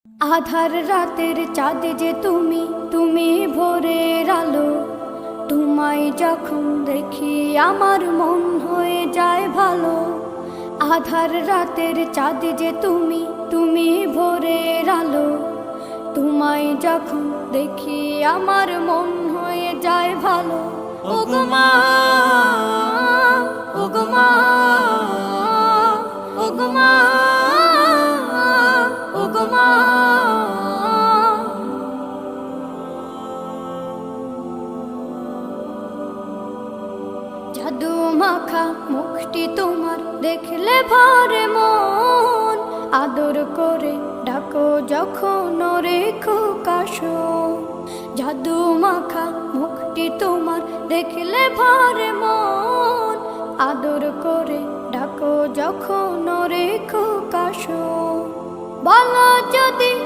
আধার রাতের চাঁদ যে তুমি, তুমি ভোরের আলো। তোমায় যখন দেখি আমার মন হয়ে যায় ভালো। আধার রাতের চাঁদ যে তুমি, তুমি ভোরের আলো। তোমায় যখন দেখি আমার মন হয়ে যায় ভালো। ওগো মা, ওগো মা, ওগো মা, ওগো মা। জাদু মাখা মুখটি তোমার দেখলে ভরে মন। আদর করে ডাকো যখন ওরে খোকাশোন। জাদু মাখা মুখটি তোমার দেখলে ভরে মন। আদর করে ডাকো যখন ওরে খোকাশোন। বলো যদি